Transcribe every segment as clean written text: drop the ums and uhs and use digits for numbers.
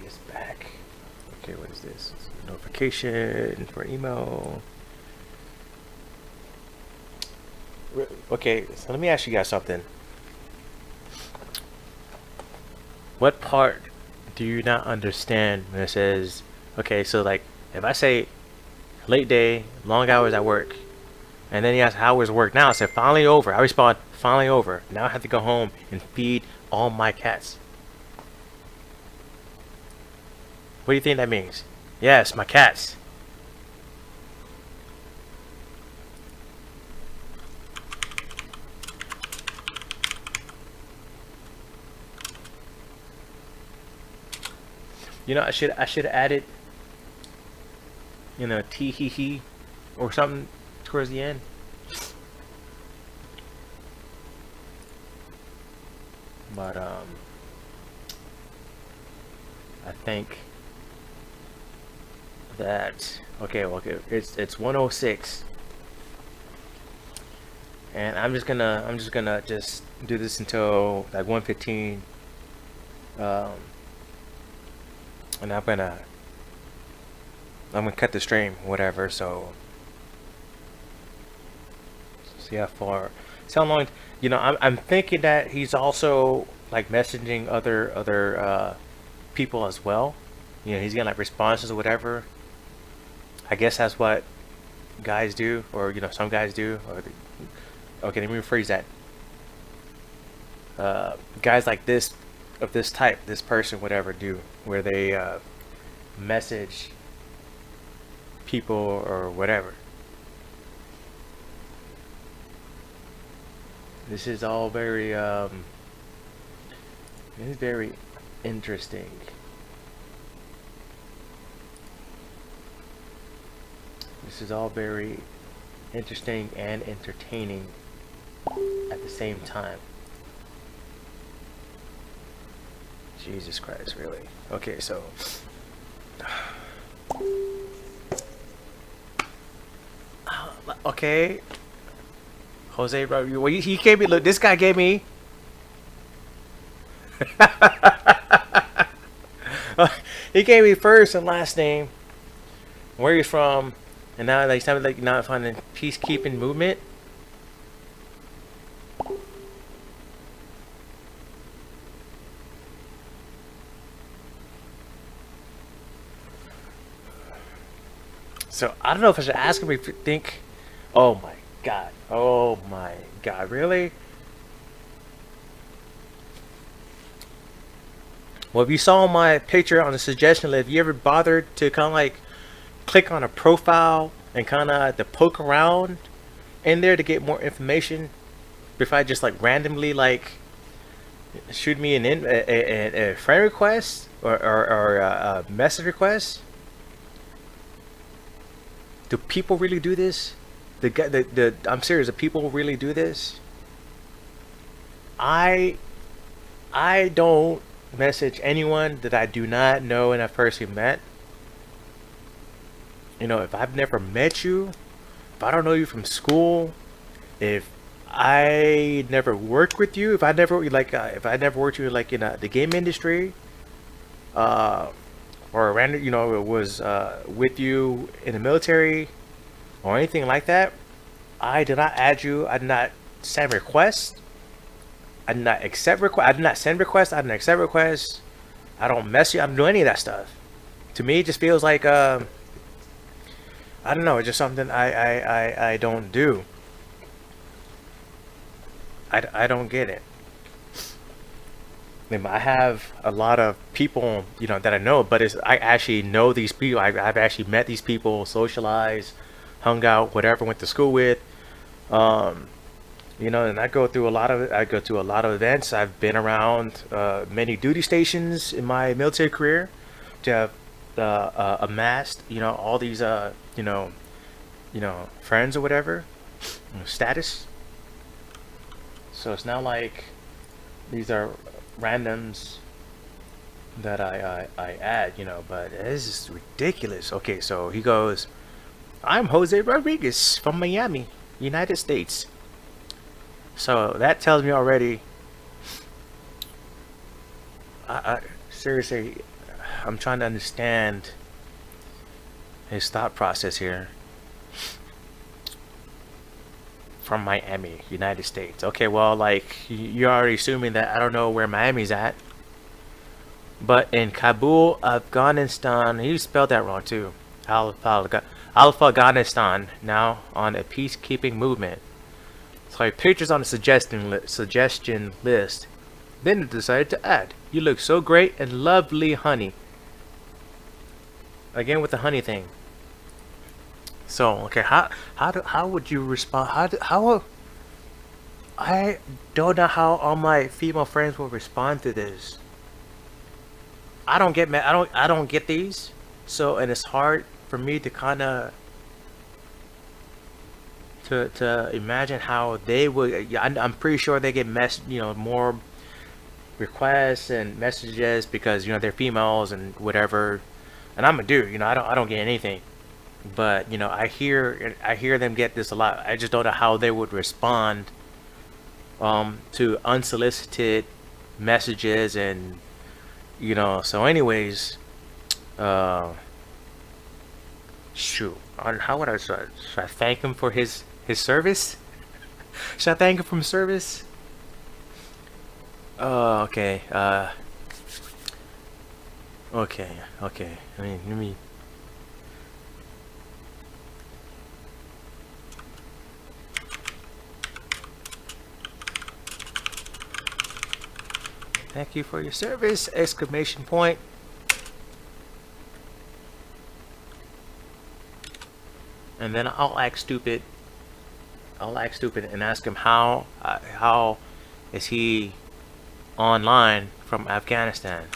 this back. Okay, what is this? Notification for email. Okay, so let me ask you guys something. What part do you not understand when it says, okay, so like if I say late day, long hours at work, and then he asks how was work now, I said finally over. I respond, finally over. Now I have to go home and feed all my cats. What do you think that means? Yes, my cats. You know, I should have added, tee hee hee or something towards the end. But I think that okay, it's 106, and I'm just gonna do this until like 115, and I'm gonna cut the stream, whatever. So see how far, see how long. I'm thinking that he's also like messaging other people as well. He's getting like responses or whatever. I guess that's what guys do, or some guys do. Okay, let me rephrase that. Guys like this, of this type, this person, whatever, do where they message people or whatever. This is all very this is very interesting. This is all very interesting and entertaining at the same time. Jesus Christ, really? Okay, so okay, Jose Rodriguez. Well, he gave me. Look, this guy gave me. He gave me first and last name, where he's from, and now like something like not finding peacekeeping movement. So I don't know if I should ask him if you think. Oh my god! Oh my god! Really? Well, if you saw my picture on the suggestion list, have you ever bothered to kind of like click on a profile and kind of to poke around in there to get more information before I just like randomly like shoot me a friend request or a message request? Do people really do this? I'm serious. Do people really do this? I don't message anyone that I do not know and I've personally met. If I've never met you, if I don't know you from school, if I never worked with you, if I never worked with you like in the game industry, or random, it was with you in the military or anything like that, I did not add you. I did not send requests. I did not accept requests. I did not send requests. I didn't accept requests. I don't mess you. I don't do any of that stuff. To me, it just feels like I don't know. It's just something I don't do. I don't get it. I have a lot of people, that I know, but I actually know these people. I've actually met these people, socialized, hung out, whatever, went to school with. And I go through a lot of events. I've been around many duty stations in my military career to have amassed, all these, friends or whatever, status. So it's not like these are randoms that I add, but this is ridiculous. Okay, so he goes, I'm Jose Rodriguez from Miami, United States. So that tells me already, I seriously, I'm trying to understand his thought process here. From Miami, United States. Okay, well, like you're already assuming that I don't know where Miami's at, but in Kabul, Afghanistan. You spelled that wrong too. Alpha Afghanistan now on a peacekeeping movement. So pictures on the suggestion list. Then it decided to add. You look so great and lovely, honey. Again with the honey thing. So okay, how would you respond? How I don't know how all my female friends will respond to this. I don't get I don't get these. So and it's hard for me to kind of to imagine how they would. Yeah, I'm pretty sure they get more requests and messages because they're females and whatever. And I'm a dude. I don't get anything. But I hear them get this a lot. I just don't know how they would respond to unsolicited messages and so anyways, shoot, how would should I thank him for his service? Should I thank him for service? Okay. Okay. I mean, let me. Thank you for your service! Exclamation point. And then I'll act stupid. And ask him how is he online from Afghanistan.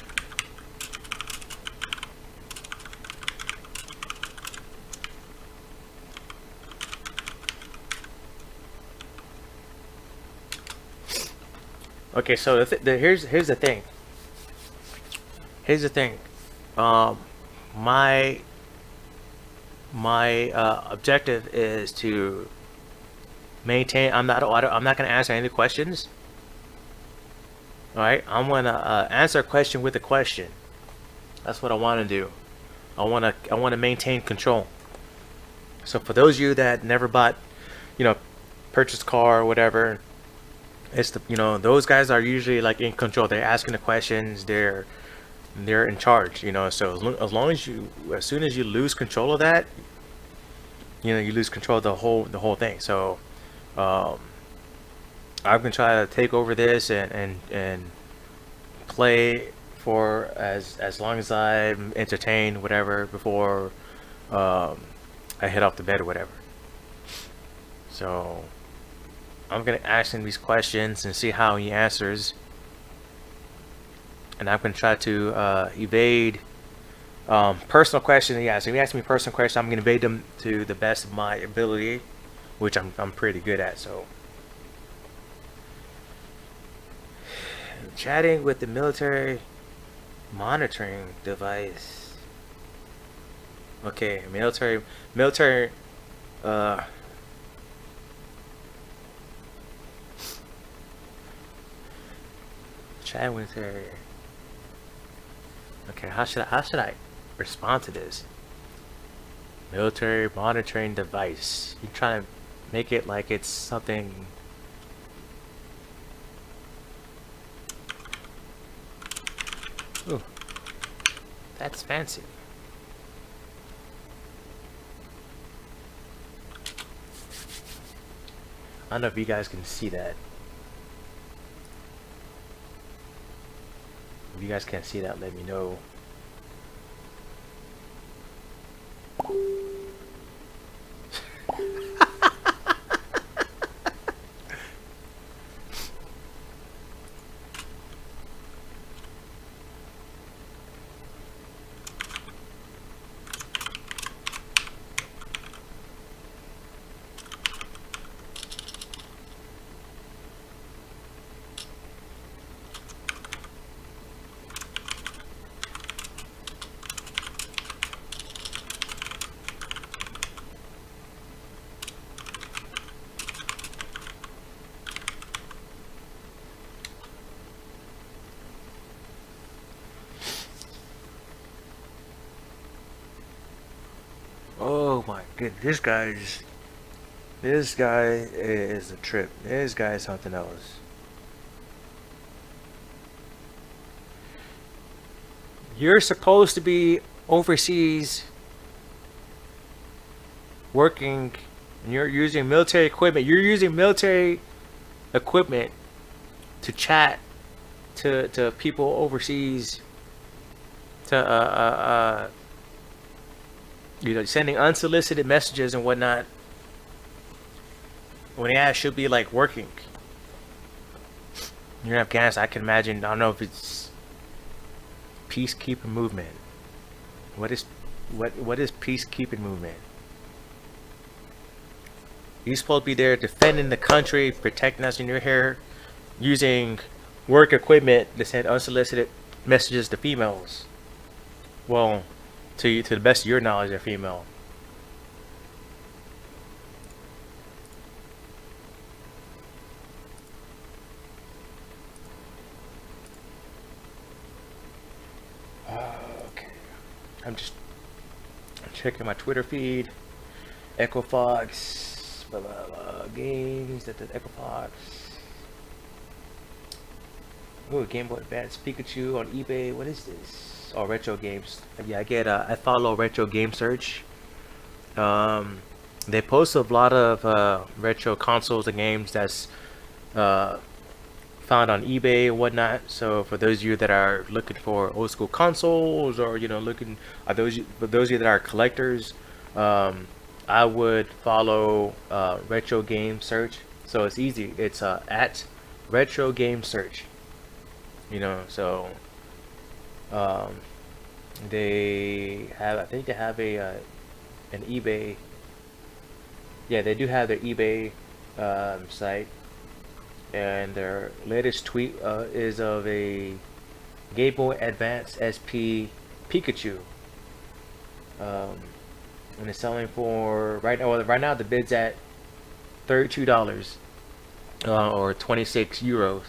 Okay, so here's the thing. Um, my objective is to maintain. I'm not going to answer any questions. All right, I'm going to answer a question with a question. That's what I want to do. I want to maintain control. So for those of you that never bought, purchased car or whatever. It's those guys are usually like in control. They're asking the questions. They're in charge. So as soon as you lose control of that, you lose control of the whole thing. So I'm gonna try to take over this and play for as long as I'm entertained, whatever, before I head off to bed or whatever. So I'm gonna ask him these questions and see how he answers, and I'm gonna try to evade personal questions. Yeah, so if he asks me personal questions, I'm gonna evade them to the best of my ability, which I'm pretty good at. So, chatting with the military monitoring device. Okay, military. Chat with her. Okay, how should I respond to this? Military monitoring device. You trying to make it like it's something. Ooh, that's fancy. I don't know if you guys can see that. If you guys can't see that, let me know. Oh my goodness, this guy is a trip. This guy is something else. You're supposed to be overseas working, and you're using military equipment. You're using military equipment to chat to people overseas, to sending unsolicited messages and whatnot, when yeah, should be like working. You're in Afghanistan. I can imagine. I don't know if it's peacekeeping movement. What is peacekeeping movement? You're supposed to be there defending the country, protecting us, and you're here using work equipment to send unsolicited messages to females. Well, to you, to the best of your knowledge, they're female. Okay, I'm just checking my Twitter feed. Echo Fox, blah, blah, blah, games. That the Echo Fox. Ooh, Game Boy Advance Pikachu on eBay. What is this? Oh, retro games. Yeah, I follow Retro Game Search. They post a lot of retro consoles and games that's found on eBay and whatnot. So for those of you that are looking for old school consoles, or looking for those of you that are collectors, I would follow Retro Game Search. So it's easy. It's at Retro Game Search. So they have, I think they have an eBay. Yeah, they do have their eBay site, and their latest tweet is of a Game Boy Advance SP Pikachu, and it's selling for right now. Well, right now the bid's at $32 or 26 euros,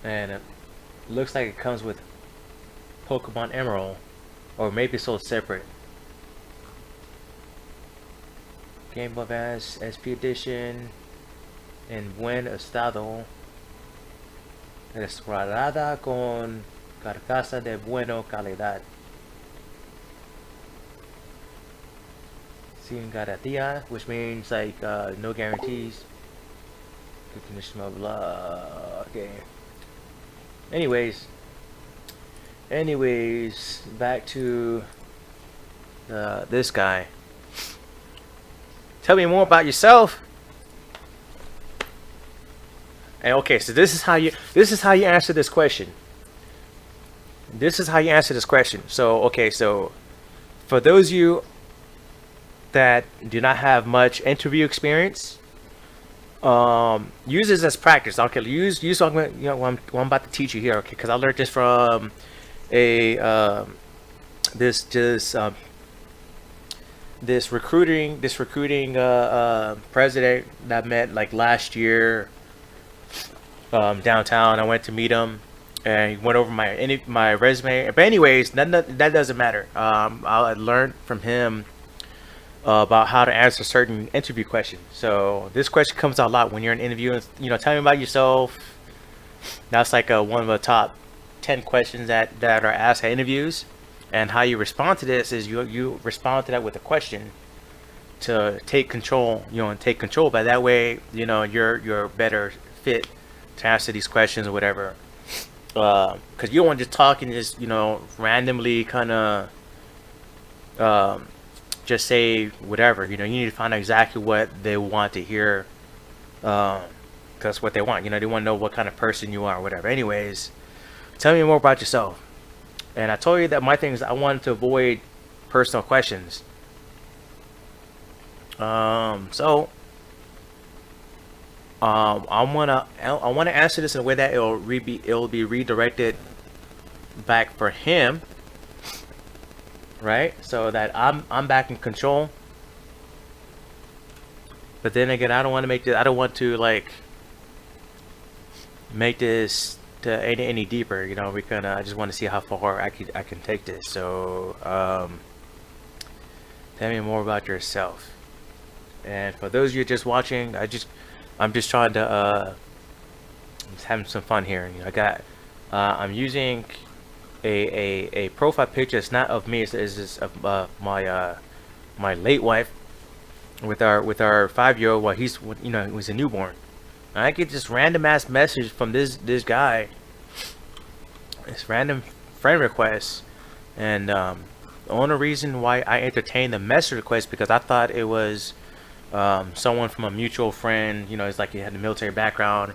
and it looks like it comes with Pokemon Emerald, or maybe sold separate. Game Boy Advance SP Edition en buen estado, restaurada con carcasa de buena calidad, sin garantía, which means like no guarantees. Good condition, blah blah. Okay. Anyways, back to this guy. Tell me more about yourself. And okay, so this is how you answer this question. So okay, so for those of you that do not have much interview experience, use this as practice. Okay, use what I'm about to teach you here. Okay, because I learned this from a this recruiting president that I met like last year downtown. I went to meet him, and he went over my resume. But anyways, that doesn't matter. I learned from him about how to answer certain interview questions. So this question comes out a lot when you're in an interview. Tell me about yourself. That's like one of the top 10 questions that are asked at interviews. And how you respond to this is you respond to that with a question to take control. Take control. But that way, you're better fit to answer these questions or whatever. Because you don't want to just talk and just randomly kind of just say whatever. You need to find out exactly what they want to hear. That's what they want. They want to know what kind of person you are or whatever. Anyways, tell me more about yourself. And I told you that my thing is I wanted to avoid personal questions. So I wanna answer this in a way that it'll be redirected back for him, right? So that I'm back in control. But then again, I don't want to like make this to any deeper. I just want to see how far I can take this. So Tell me more about yourself. And for those of you just watching, I'm just trying to just having some fun here. You know, I'm using a profile picture. It's not of me. It's just of my late wife with our 5-year-old while he was a newborn. And I get this random ass message from this guy, this random friend request, and the only reason why I entertained the message request because I thought it was someone from a mutual friend. You know, it's like he had a military background,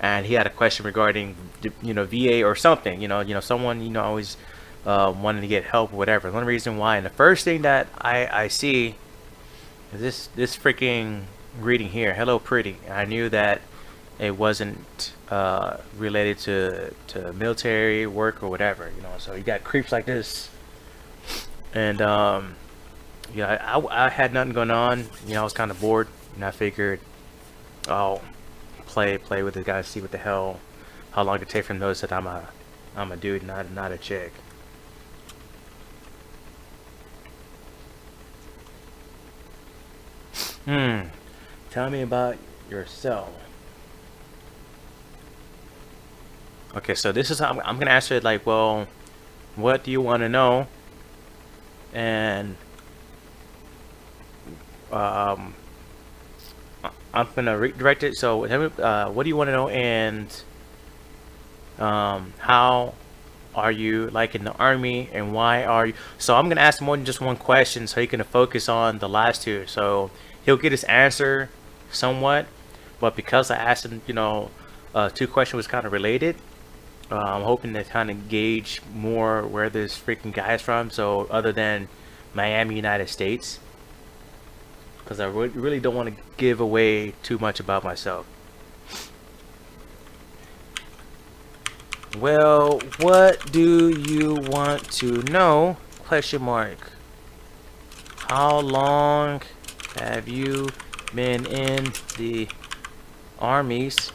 and he had a question regarding VA or something. Someone always wanting to get help or whatever. The only reason why, and the first thing that I see is this freaking greeting here. Hello, pretty. And I knew that it wasn't related to military work or whatever. So you got creeps like this, and I had nothing going on. I was kind of bored, and I figured I'll play with the guys, see what the hell, how long it take for them to notice that I'm a dude, not a chick. Tell me about yourself. Okay, so this is how I'm gonna answer it. Like, well, what do you want to know? And I'm gonna redirect it. So tell me, what do you want to know? And how are you like in the army, and why are you? So I'm gonna ask more than just one question, so he can focus on the last two. So he'll get his answer somewhat, but because I asked him, two questions was kind of related. I'm hoping to kind of gauge more where this freaking guy is from. So other than Miami, United States, because I really don't want to give away too much about myself. Well, what do you want to know? Question mark. How long have you been in the armies?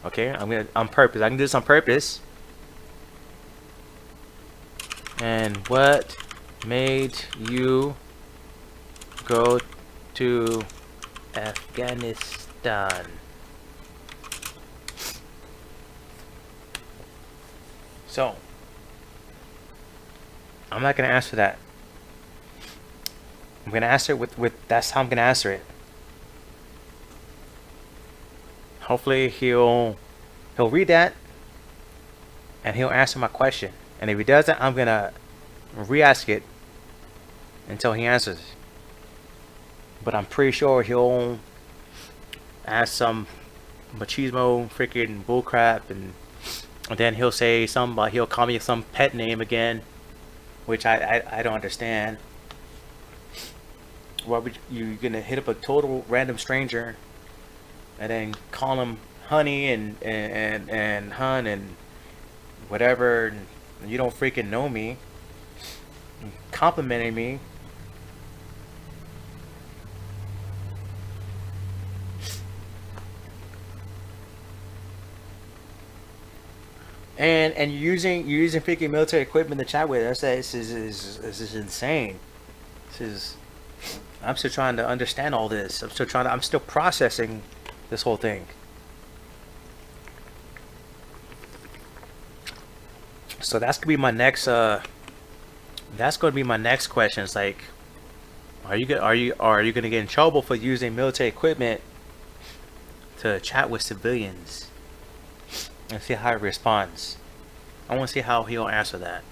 Okay, I'm gonna on purpose. I can do this on purpose. And what made you go to Afghanistan? So I'm not gonna answer that. I'm gonna answer it with that's how I'm gonna answer it. Hopefully he'll read that and he'll answer my question. And if he doesn't, I'm gonna re-ask it until he answers. But I'm pretty sure he'll ask some machismo freaking bullcrap, and then he'll say something. He'll call me some pet name again, which I don't understand. Why would you gonna hit up a total random stranger and then call him honey and hun and whatever, and you don't freaking know me, complimenting me? And you're using freaking military equipment to chat with. This is insane. I'm still trying to understand all this. I'm still processing this whole thing. So that's gonna be my next question. It's like, are you gonna get in trouble for using military equipment to chat with civilians? And see how he responds. I want to see how he'll answer that.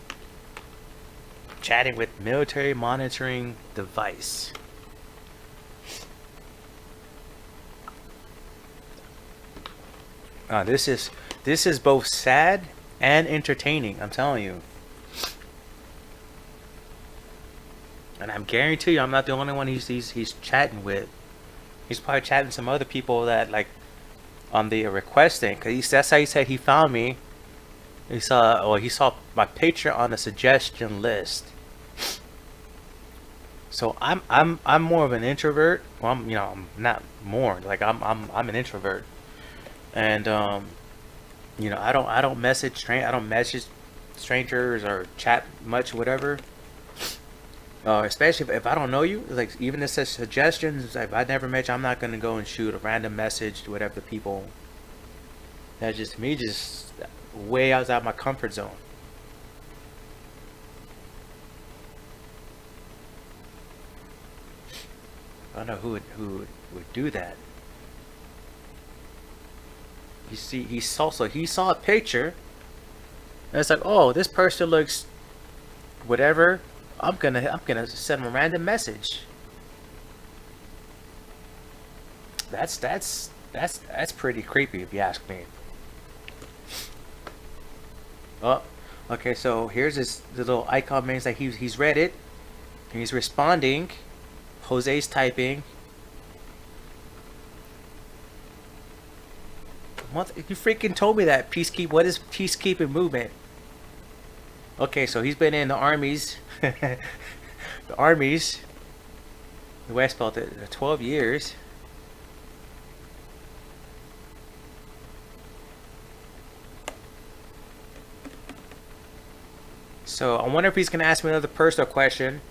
Chatting with military monitoring device. This is both sad and entertaining. I'm telling you. And I'm guarantee you, I'm not the only one he's chatting with. He's probably chatting some other people that like on the requesting, because that's how he said he found me. He saw my picture on a suggestion list. So I'm more of an introvert. Well, I'm not more, like I'm an introvert, and I don't message strangers or chat much, whatever. Especially if I don't know you, like even if it's suggestions, if I never met you, I'm not gonna go and shoot a random message to whatever the people. That's just me, just way outside my comfort zone. I don't know who would do that. You see, he saw a picture, and it's like, oh, this person looks whatever. I'm gonna send him a random message. That's pretty creepy if you ask me. Oh, okay. So here's this little icon means that he's read it. And he's responding. Jose's typing. You freaking told me that What is peacekeeping movement? Okay, so he's been in the armies, the armies, the way I spelled it, 12 years. So I wonder if he's gonna ask me another personal question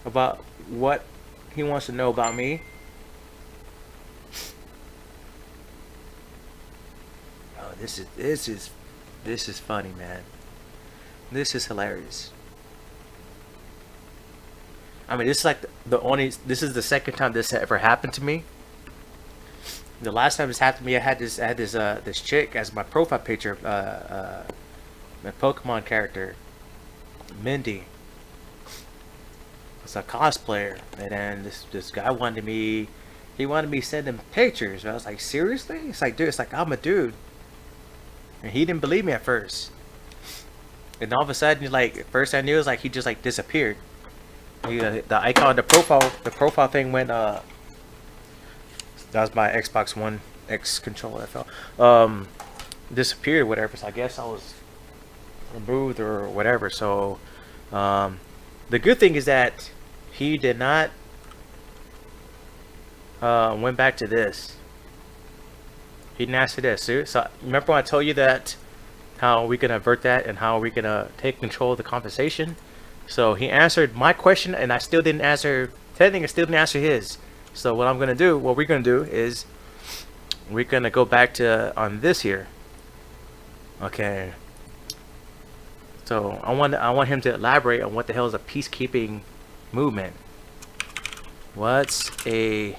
about what he wants to know about me. Oh, this is funny, man. This is hilarious. I mean, this is like the only. This is the second time this ever happened to me. The last time this happened to me, I had this chick as my profile picture, my Pokemon character, Mindy. It's a cosplayer, and then this guy wanted me. He wanted me to send him pictures. And I was like, seriously? It's like, dude, it's like I'm a dude, and he didn't believe me at first. And all of a sudden, like, first I knew it was like he just like disappeared. The icon, the profile thing went. That was my Xbox One X controller that fell. Disappeared, or whatever. So I guess I was removed or whatever. So, the good thing is that he did not went back to this. He didn't ask for this. So remember when I told you that how we can avert that and how we can take control of the conversation? So he answered my question, and I still didn't answer. Technically, I still didn't answer his. So what we're gonna do is we're gonna go back to on this here. Okay. So I want him to elaborate on what the hell is a peacekeeping movement. What's a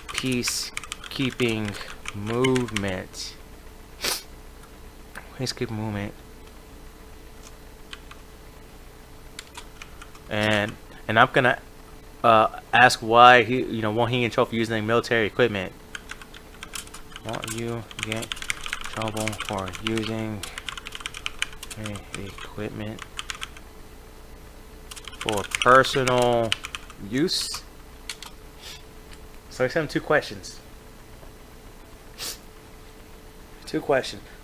peacekeeping movement? Peacekeeping movement. And I'm gonna ask why won't he in trouble for using military equipment? Won't you get trouble for using equipment for personal use? So I sent him two questions.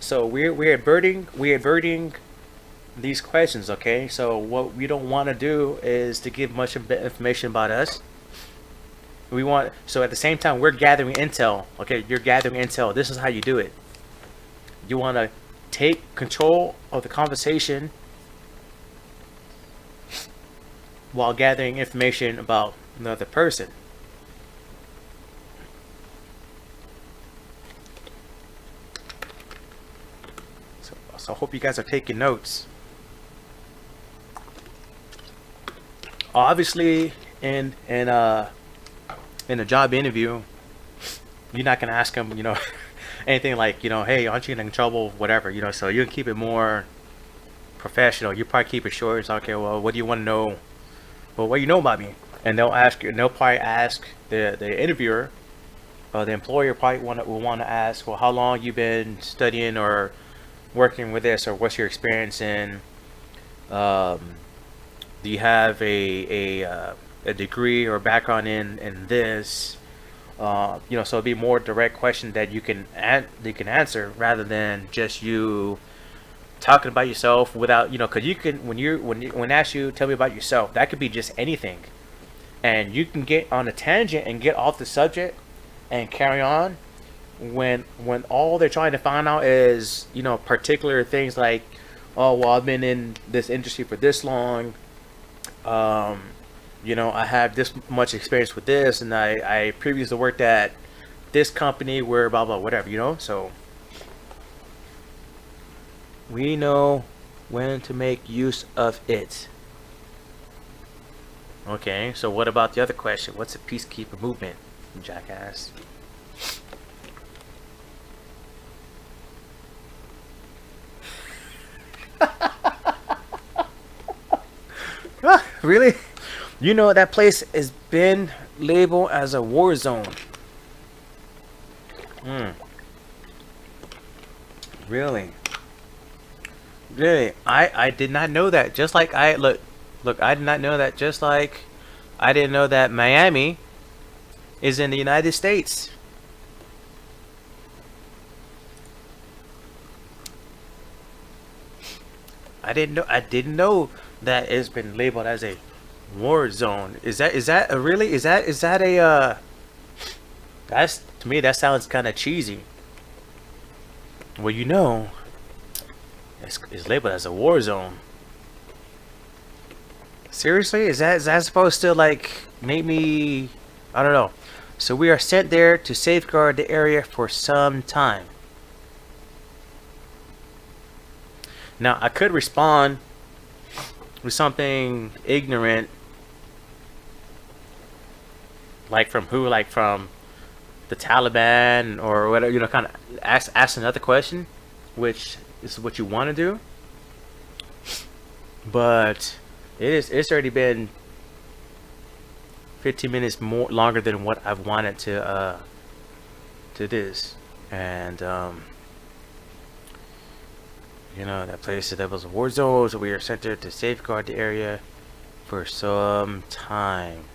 So we're averting these questions, okay? So what we don't want to do is to give much information about us. So at the same time we're gathering intel, okay? You're gathering intel. This is how you do it. You want to take control of the conversation while gathering information about another person. So I hope you guys are taking notes. Obviously, in a job interview, you're not gonna ask them, anything like, hey, aren't you in trouble, whatever, so you can keep it more professional. You probably keep it short. It's okay. Well, what do you want to know? Well, what do you know about me? And they'll probably ask the interviewer, the employer probably will want to ask, well, how long you been studying or working with this, or what's your experience in? Do you have a degree or background in this? So it'd be more direct question that you can answer rather than just you talking about yourself without because you can when ask you tell me about yourself, that could be just anything, and you can get on a tangent and get off the subject and carry on when all they're trying to find out is particular things like, oh well, I've been in this industry for this long. um, I have this much experience with this, and I previously worked at this company where blah blah whatever. So we know when to make use of it. Okay, so what about the other question? What's a peacekeeper movement, jackass? Really? That place has been labeled as a war zone. Hmm. Really? Really? I did not know that. Just like I look, I did not know that. Just like I didn't know that Miami is in the United States. I didn't know that it's been labeled as a war zone. Is that a really is that a that's to me that sounds kind of cheesy. Well, it's labeled as a war zone. Seriously, is that supposed to like make me? I don't know. So we are sent there to safeguard the area for some time. Now I could respond with something ignorant, like from who, like from the Taliban or whatever. Kind of ask another question, which is what you want to do. But it's already been 15 minutes more longer than what I've wanted to this, and that place that was a war zone, so we are sent there to safeguard the area for some time.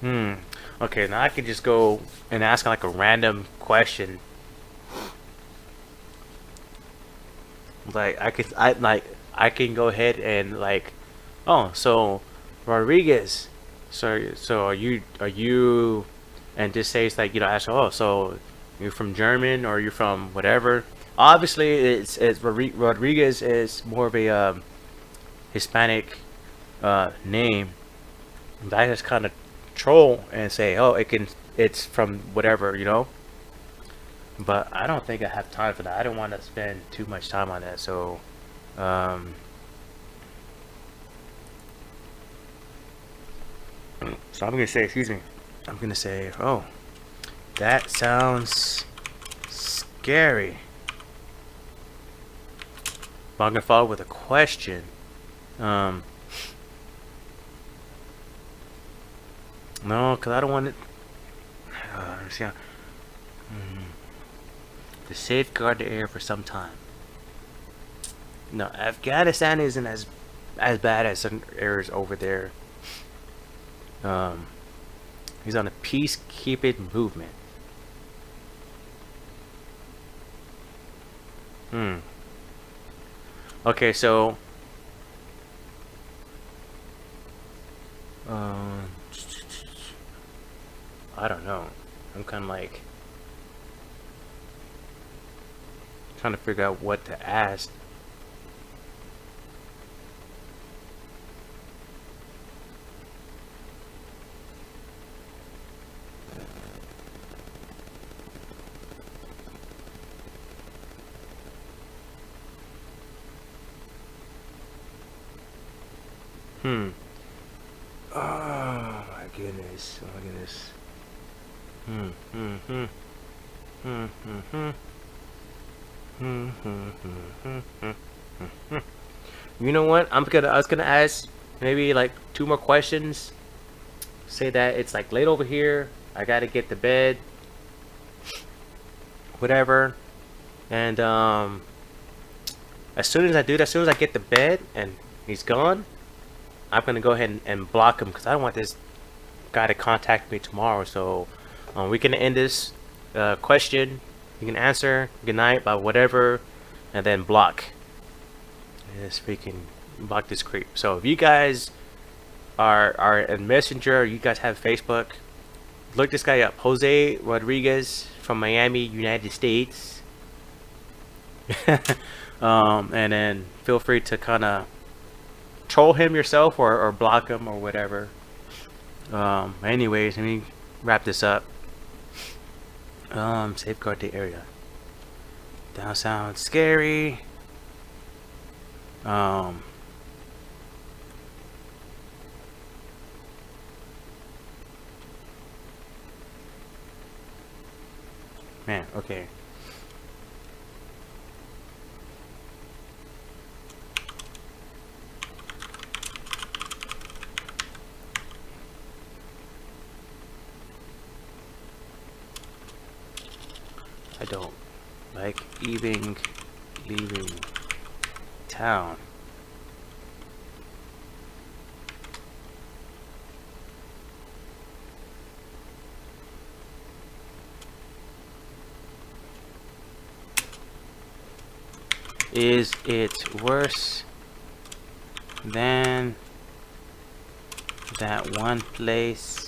Hmm. Okay, now I can just go and ask like a random question. Like I can go ahead and like, oh, so Rodriguez. So are you and just say it's like ask, oh, so you're from German or you're from whatever. Obviously, it's Rodriguez is more of a Hispanic name. I just kind of troll and say, oh, it's from whatever. But I don't think I have time for that. I don't want to spend too much time on that. Um, so I'm gonna say, excuse me. I'm gonna say, oh, that sounds scary. But I'm gonna follow with a question. Um, no, cause I don't want it. Let me see. To safeguard the area for some time. No, Afghanistan isn't as bad as some areas over there. Um, he's on a peacekeeping movement. Hmm. Okay, so um, I don't know. I'm kind of like trying to figure out what to ask. Hmm. Oh my goodness. Oh my goodness. Hmm. Hmm. Hmm. Hmm. Hmm. Hmm. Hmm. Hmm. Hmm. Hmm. Hmm. You know what? I was gonna ask maybe like two more questions. Say that it's like late over here. I gotta get to bed. Whatever. And as soon as I do that, as soon as I get to bed and he's gone, I'm gonna go ahead and block him because I don't want this guy to contact me tomorrow. So we can end this question. You can answer good night by whatever, and then block. This freaking block this creep. So if you guys are a messenger, you guys have Facebook, look this guy up, Jose Rodriguez from Miami, United States. And then feel free to kind of troll him yourself or block him or whatever. Anyways, let me wrap this up. Safeguard the area. Down sounds scary. Man, okay. I don't like even leaving town. Is it worse than that one place?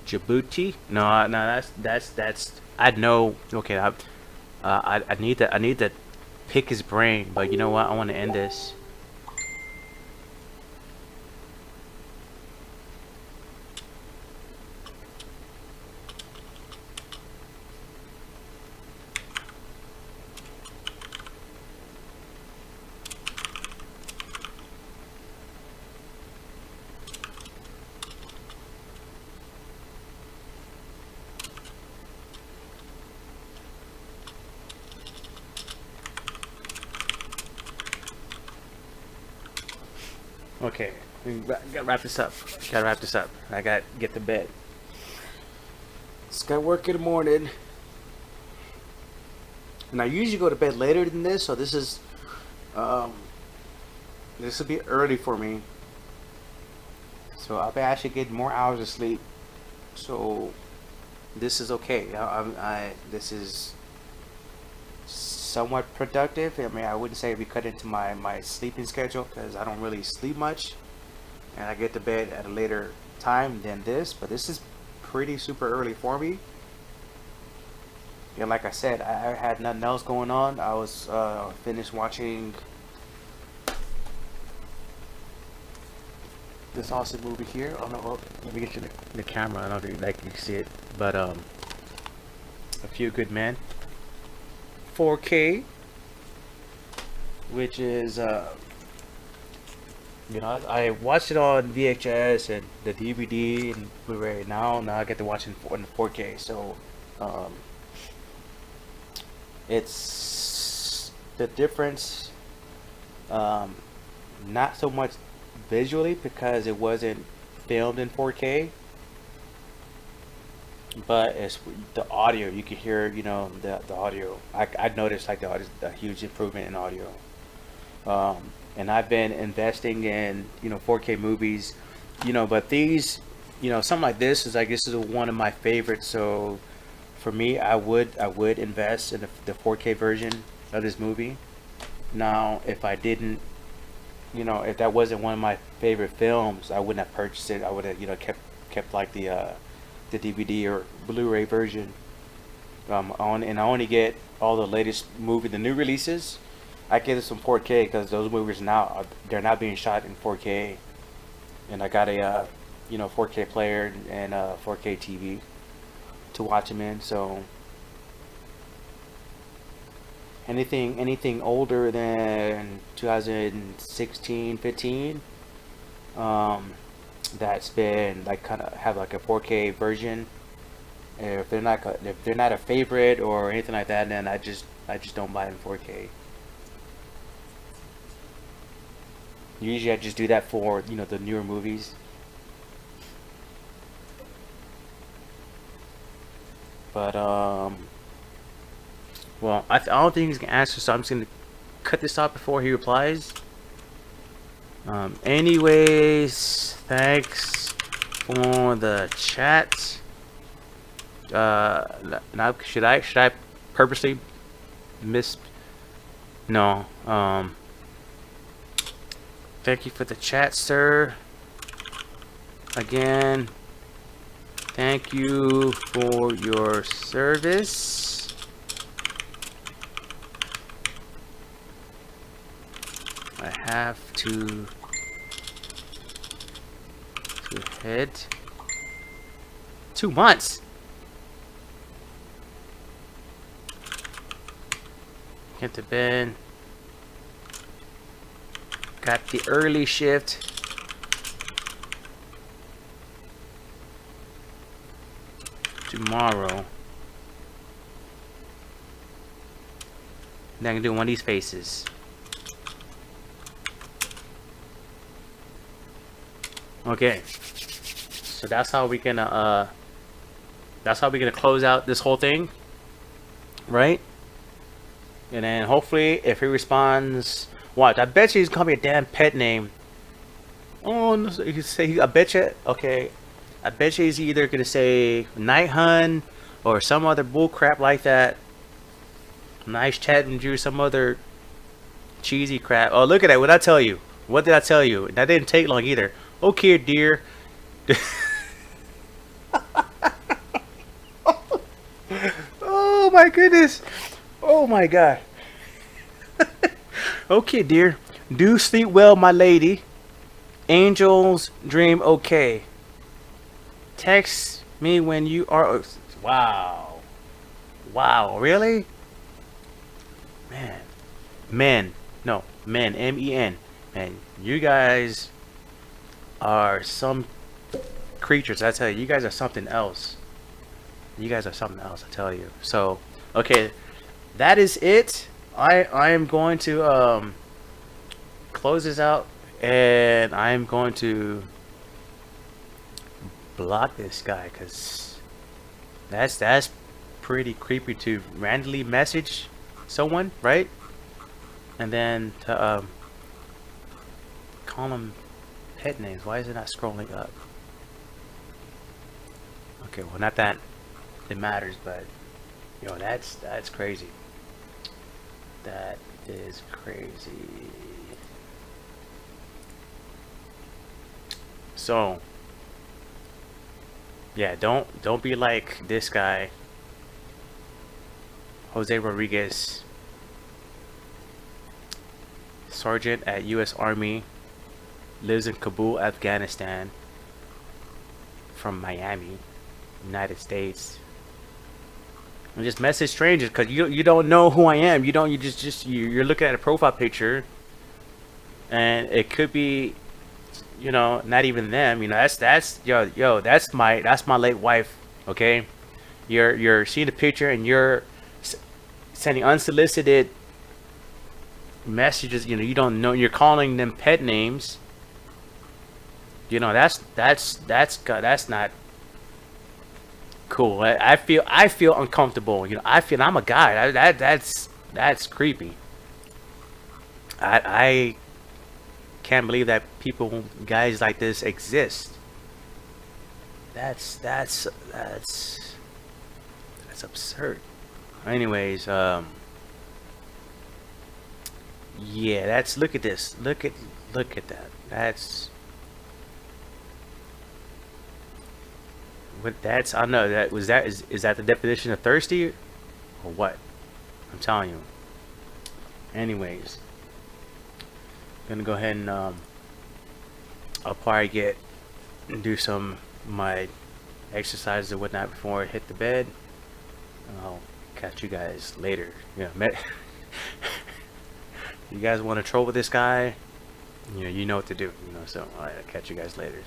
Djibouti? No, no, that's. I know. Okay, I need to pick his brain, but you know what? I want to end this. Okay, gotta wrap this up. Gotta wrap this up. I gotta get to bed. It's got work in the morning, and I usually go to bed later than this, so um, this will be early for me. So I'll be actually getting more hours of sleep. So this is okay. This is somewhat productive. I mean, I wouldn't say we cut into my sleeping schedule because I don't really sleep much, and I get to bed at a later time than this. But this is pretty super early for me. And like I said, I had nothing else going on. I was finished watching this awesome movie here. Oh no, let me get you the camera. I don't know if you can see it, but A Few Good Men, 4K, which is I watched it on VHS and the DVD and Blu-ray. Now I get to watch it in 4K. So it's the difference. Not so much visually because it wasn't filmed in 4K, but it's the audio. You can hear, the audio. I noticed like the audio, a huge improvement in audio. And I've been investing in 4K movies, but these, something like this is, I guess, is one of my favorites. So for me, I would invest in the 4K version of this movie. Now, if I didn't, if that wasn't one of my favorite films, I wouldn't have purchased it. I would have, kept like the DVD or Blu-ray version. And I only get all the latest the new releases. I get this from 4K because those movies now they're not being shot in 4K, and I got a 4K player and a 4K TV to watch them in. So anything older than 2016, 15, that's been like kind of have like a 4K version. If they're not a favorite or anything like that, then I just don't buy it in 4K. Usually I just do that for the newer movies. But well, I don't think he's gonna answer, so I'm just gonna cut this off before he replies. Anyways, thanks for the chat. Now should I purposely miss? No. Thank you for the chat, sir. Again, Thank you for your service. I have to head. 2 months. Get to bed. Got the early shift. Tomorrow. Then I can do one of these faces. Okay. So that's how we gonna close out this whole thing. Right? And then hopefully if he responds, watch, I bet you he's gonna be a damn pet name. Oh no, he say I bet you okay. I bet you he's either gonna say Night Hun or some other bull crap like that. Nice chatting you, some other cheesy crap. Oh, look at that! What did I tell you? What did I tell you? That didn't take long either. Okay, dear. Oh my goodness! Oh my god. Okay, dear. Do sleep well, my lady. Angels dream okay. Text me when you are. Wow. Wow, really? Man. Men. No, men. MEN. Man, you guys are some creatures. I tell you, you guys are something else. You guys are something else, I tell you. So, okay. That is it. I am going to close this out, and I am going to block this guy because that's pretty creepy to randomly message someone, right? And then to call them pet names. Why is it not scrolling up? Okay, well, not that it matters, but yo, that's crazy. That is crazy. So yeah, don't be like this guy, Jose Rodriguez, sergeant at U.S. Army, lives in Kabul, Afghanistan, from Miami, United States. And just message strangers because you don't know who I am. You're looking at a profile picture, and it could be, not even them. That's that's my late wife. Okay, you're seeing the picture and you're sending unsolicited messages. You don't know. You're calling them pet names. That's not cool. I feel uncomfortable. I feel I'm a guy. That's creepy. I can't believe that guys like this exist. That's absurd. Anyways, yeah, look at this. Look at that. I don't know, is that the definition of thirsty or what? I'm telling you. Anyways, gonna go ahead and I'll probably do some my exercises and whatnot before I hit the bed. And I'll catch you guys later. You guys want to troll with this guy? You know what to do. So I'll catch you guys later.